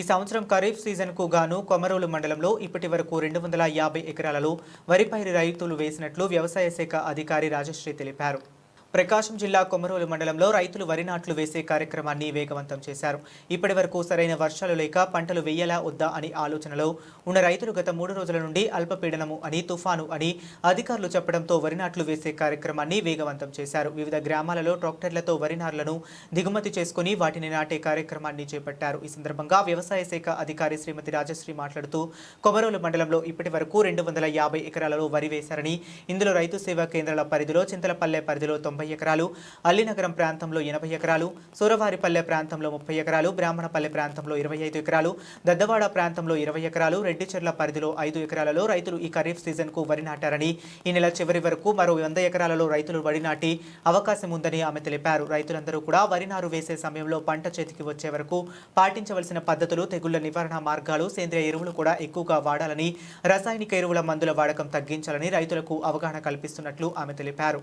ఈ సంవత్సరం ఖరీఫ్ సీజన్కు గాను కొమరోలు మండలంలో ఇప్పటి వరకు 250 ఎకరాలలో వరి పైరు రైతులు వేసినట్లు వ్యవసాయ శాఖ అధికారి రాజశ్రీ తెలిపారు. ప్రకాశం జిల్లా కొమరోలు మండలంలో రైతులు వరి నాట్లు వేసే కార్యక్రమాన్ని వేగవంతం చేశారు. ఇప్పటి వరకు సరైన వర్షాలు లేక పంటలు వేయాలా వద్దా అని ఆలోచనలో ఉన్న రైతులు గత 3 రోజుల నుండి అల్పపీడనము అని తుఫాను అని అధికారులు చెప్పడంతో వరి నాట్లు వేసే కార్యక్రమాన్ని వేగవంతం చేశారు. వివిధ గ్రామాలలో ట్రాక్టర్లతో వరి నార్లను దిగుమతి చేసుకుని వాటిని నాటే కార్యక్రమాన్ని చేపట్టారు. ఈ సందర్భంగా వ్యవసాయ శాఖ అధికారి శ్రీమతి రాజశ్రీ మాట్లాడుతూ కొమరోలు మండలంలో ఇప్పటి వరకు 250 ఎకరాలలో వరి వేశారని, ఇందులో రైతు సేవా కేంద్రాల పరిధిలో చింతలపల్లె పరిధిలో 90 ఎకరాలు, అల్లినగరం ప్రాంతంలో 80 ఎకరాలు, సూరవారిపల్లె ప్రాంతంలో 30 ఎకరాలు, బ్రాహ్మణపల్లె ప్రాంతంలో 25 ఎకరాలు, దద్దవాడ ప్రాంతంలో 20 ఎకరాలు, రెడ్డిచెర్ల పరిధిలో 5 ఎకరాలలో రైతులు ఈ ఖరీఫ్ సీజన్కు వరి నాటారని, ఈ నెల చివరి వరకు మరో 100 ఎకరాలలో రైతులు వరి నాటి అవకాశం ఉందని ఆమె తెలిపారు. రైతులందరూ కూడా వరి నారు వేసే సమయంలో పంట చేతికి వచ్చే వరకు పాటించవలసిన పద్ధతులు, తెగుళ్ల నివారణ మార్గాలు, సేంద్రియ ఎరువులు కూడా ఎక్కువగా వాడాలని, రసాయనిక ఎరువుల మందుల వాడకం తగ్గించాలని రైతులకు అవగాహన కల్పిస్తున్నట్లు ఆమె తెలిపారు.